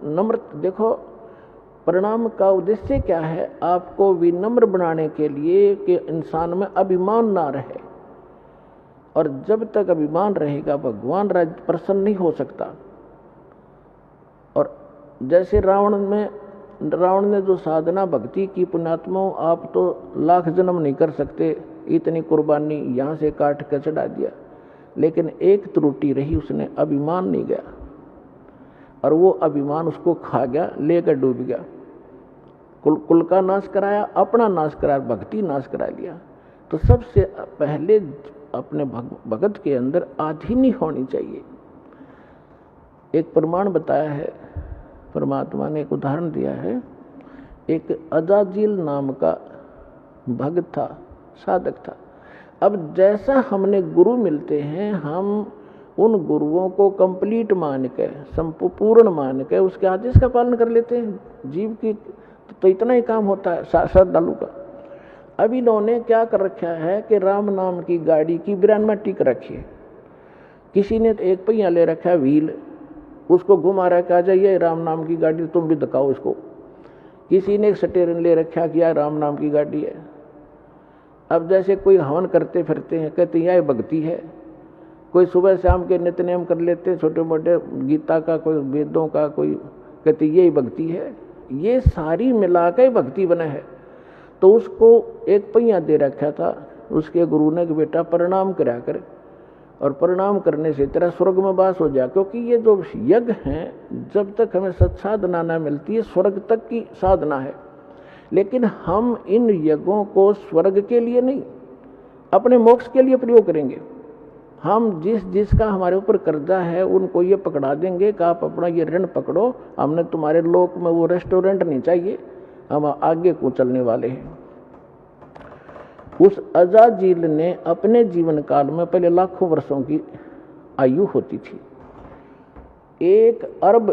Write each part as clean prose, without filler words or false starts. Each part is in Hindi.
नम्र देखो, प्रणाम का उद्देश्य क्या है? आपको विनम्र बनाने के लिए कि इंसान में अभिमान ना रहे, और जब तक अभिमान रहेगा भगवान प्रसन्न नहीं हो सकता। और जैसे रावण ने जो साधना भक्ति की, पुण्यात्माओं आप तो लाख जन्म नहीं कर सकते, इतनी कुर्बानी यहाँ से काट कर चढ़ा दिया, लेकिन एक त्रुटि रही, उसने अभिमान नहीं गया, और वो अभिमान उसको खा गया, लेकर डूब गया। कुल का नाश कराया, अपना नाश कराया, भक्ति नाश करा लिया। तो सबसे पहले अपने भगत के अंदर आधीनी होनी चाहिए। एक प्रमाण बताया है परमात्मा ने, एक उदाहरण दिया है। एक अजाजिल नाम का भक्त था, साधक था। अब जैसा हमने गुरु मिलते हैं, हम उन गुरुओं को कंप्लीट मान के, संपूर्ण मान के उसके आदेश का पालन कर लेते हैं। जीव की तो इतना ही काम होता है श्रद्धालु का। अब इन्होंने क्या कर रखा है कि राम नाम की गाड़ी की ब्रांड में टिक रखी है। किसी ने एक पहिया ले रखा है, व्हील, उसको घुमा रखा, आ जाइए राम नाम की गाड़ी, तुम भी दिखाओ इसको। किसी ने एक स्टीयरिंग ले रखा, किया राम नाम की गाड़ी है। अब जैसे कोई हवन करते फिरते हैं, कहते हैं यह भक्ति है। कोई सुबह शाम के नित्य नियम कर लेते हैं, छोटे मोटे गीता का, कोई वेदों का, कोई कहते यही भक्ति है। ये सारी मिला के भक्ति बना है। तो उसको एक पहिया दे रखा था, उसके गुरु ने कि बेटा प्रणाम करा कर, और प्रणाम करने से तेरा स्वर्ग में वास हो जाए। क्योंकि ये जो यज्ञ हैं, जब तक हमें सत्साधना न मिलती है, स्वर्ग तक की साधना है। लेकिन हम इन यज्ञों को स्वर्ग के लिए नहीं, अपने मोक्ष के लिए प्रयोग करेंगे। हम जिसका हमारे ऊपर कर्जा है, उनको ये पकड़ा देंगे कि आप अपना ये ऋण पकड़ो, हमने तुम्हारे लोक में वो रेस्टोरेंट नहीं चाहिए, हम आगे को चलने वाले हैं। उस अजाजिल ने अपने जीवन काल में, पहले लाखों वर्षों की आयु होती थी, 1 अरब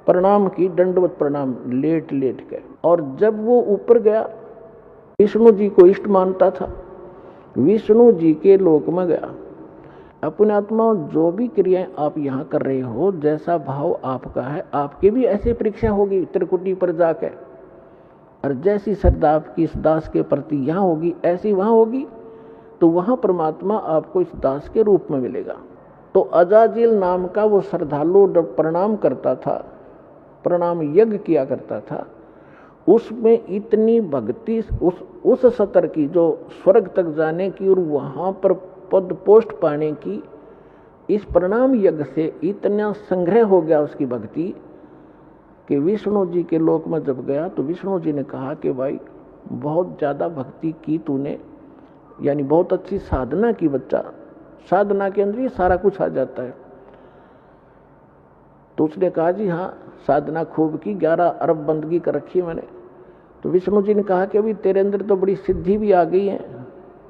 प्रणाम की, दंडवत प्रणाम लेट लेट के। और जब वो ऊपर गया, विष्णु जी को इष्ट मानता था, विष्णु जी के लोक में गया। अपने आत्मा, जो भी क्रियाएं आप यहाँ कर रहे हो, जैसा भाव आपका है, आपकी भी ऐसी परीक्षा होगी त्रिकुटी पर जाकर। और जैसी श्रद्धा आपकी इस दास के प्रति यहाँ होगी, ऐसी वहाँ होगी, तो वहाँ परमात्मा आपको इस दास के रूप में मिलेगा। तो अजाजिल नाम का वो श्रद्धालु प्रणाम करता था, प्रणाम यज्ञ किया करता था, उसमें इतनी भक्ति, उस सतर की जो स्वर्ग तक जाने की और वहाँ पर पद पोस्ट पाने की, इस प्रणाम यज्ञ से इतना संग्रह हो गया उसकी भक्ति कि विष्णु जी के लोक में जब गया तो विष्णु जी ने कहा कि भाई बहुत ज़्यादा भक्ति की तूने, यानी बहुत अच्छी साधना की बच्चा, साधना के अंदर ही सारा कुछ आ जाता है। तो उसने कहा जी हाँ, साधना खूब की, 11 अरब बंदगी कर रखी है मैंने। तो विष्णु जी ने कहा कि अभी तेरे अंदर तो बड़ी सिद्धि भी आ गई है।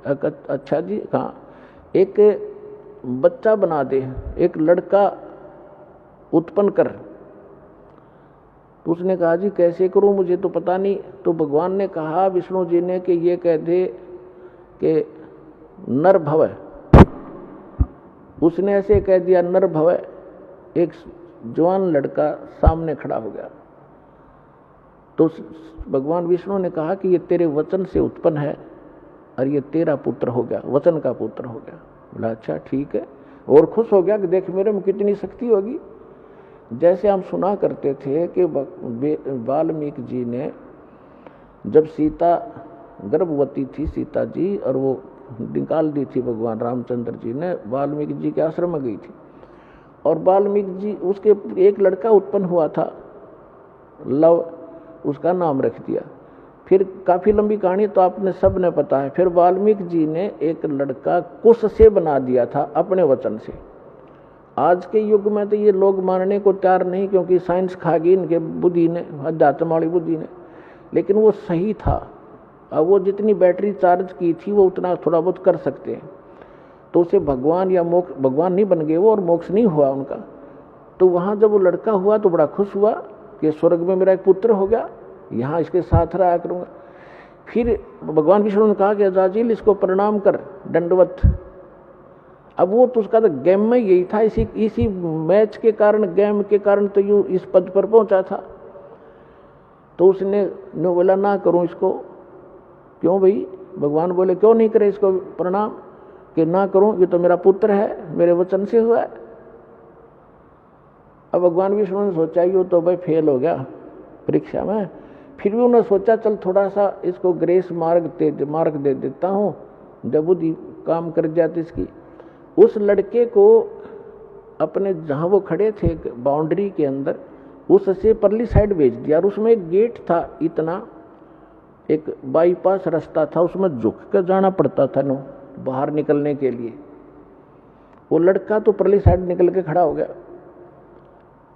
अच्छा जी, कहाँ? एक बच्चा बना दे, एक लड़का उत्पन्न कर। तो उसने कहा जी कैसे करूं, मुझे तो पता नहीं। तो भगवान ने कहा विष्णु जी ने कि ये कह दे कि नर भव। उसने ऐसे कह दिया नर भव। एक जवान लड़का सामने खड़ा हो गया। तो भगवान विष्णु ने कहा कि ये तेरे वचन से उत्पन्न है और ये तेरा पुत्र हो गया, वचन का पुत्र हो गया। बोला अच्छा ठीक है, और खुश हो गया कि देख मेरे में कितनी शक्ति होगी। जैसे हम सुना करते थे कि वाल्मीकि जी ने जब सीता गर्भवती थी, सीता जी, और वो निकाल दी थी भगवान रामचंद्र जी ने, वाल्मीकि जी के आश्रम में गई थी, और वाल्मीकि जी, उसके एक लड़का उत्पन्न हुआ था, लव, उसका नाम रख दिया। फिर काफ़ी लंबी कहानी तो आपने सब ने पता है। फिर वाल्मीकि जी ने एक लड़का कुश से बना दिया था अपने वचन से। आज के युग में तो ये लोग मानने को तैयार नहीं, क्योंकि साइंस खा गई इनके बुद्धि ने, अध्यात्म वाली बुद्धि ने, लेकिन वो सही था। अब वो जितनी बैटरी चार्ज की थी वो उतना थोड़ा बहुत कर सकते हैं। तो उसे भगवान या मोक्ष, भगवान नहीं बन गए वो और मोक्ष नहीं हुआ उनका। तो वहाँ जब वो लड़का हुआ तो बड़ा खुश हुआ कि स्वर्ग में मेरा एक पुत्र हो गया, यहाँ इसके साथ रहा करूँगा। फिर भगवान विष्णु ने कहा कि अजाजिल इसको प्रणाम कर, दंडवत। अब वो तो उसका तो गेम में यही था, इसी मैच के कारण, गेम के कारण तो यू इस पद पर पहुंचा था। तो उसने बोला ना करूं इसको। क्यों भाई? भगवान बोले क्यों नहीं करे इसको प्रणाम? कि ना करूं, ये तो मेरा पुत्र है, मेरे वचन से हुआ है। अब भगवान विष्णु ने सोचा ये तो भाई फेल हो गया परीक्षा में, फिर भी उन्होंने सोचा चल थोड़ा सा इसको ग्रेस मार्ग दे देता हूं, जब बुद्धि काम कर जाती इसकी। उस लड़के को अपने जहां वो खड़े थे बाउंड्री के अंदर, उससे परली साइड भेज दिया। और उसमें एक गेट था, इतना एक बाईपास रास्ता था, उसमें झुक कर जाना पड़ता था नो बाहर निकलने के लिए। वो लड़का तो परली साइड निकल के खड़ा हो गया।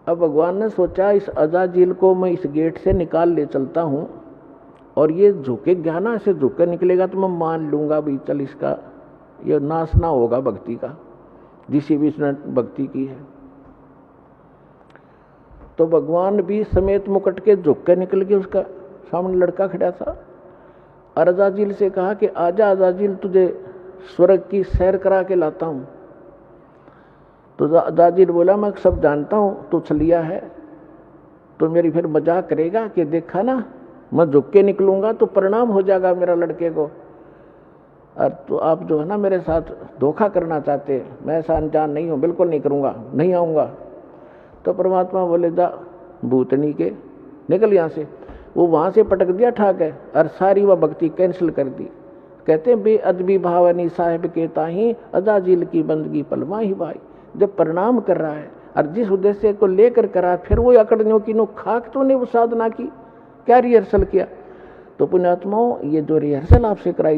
अब भगवान ने सोचा इस अजाजिल को मैं इस गेट से निकाल ले चलता हूं, और ये झुके ज्ञाना से झुक कर निकलेगा तो मैं मान लूंगा भाई चल इसका ये नाश ना होगा भक्ति का, जिसे भी इसने भक्ति की है। तो भगवान भी समेत मुकुट के झुक कर निकल के, उसका सामने लड़का खड़ा था। अजाजिल से कहा कि आजा अजाजिल, तुझे स्वर्ग की सैर करा के लाता हूं। तो अजाजिल बोला मैं सब जानता हूं, तू छलिया है, तो मेरी फिर मजाक करेगा कि देखा ना मैं झुक के निकलूंगा तो परिणाम हो जाएगा मेरा लड़के को, और तो आप जो है ना मेरे साथ धोखा करना चाहते हैं, मैं ऐसा अनजान नहीं हूं, बिल्कुल नहीं करूंगा, नहीं आऊंगा। तो परमात्मा बोले जा भूतनी के निकल यहां से। वो वहां से पटक दिया ठाक है, और सारी वह भक्ति कैंसिल कर दी। कहते हैं बेअदबी भावनी साहिब के ताही अजाजिल की बंदगी पलमा ही भाई। जब प्रणाम कर रहा है और जिस उद्देश्य को लेकर करा, फिर वो अकड़नियों की नो खाक तो ने वो साधना की, क्या रिहर्सल किया। तो पुण्यात्माओं, ये जो रिहर्सल आपसे कराई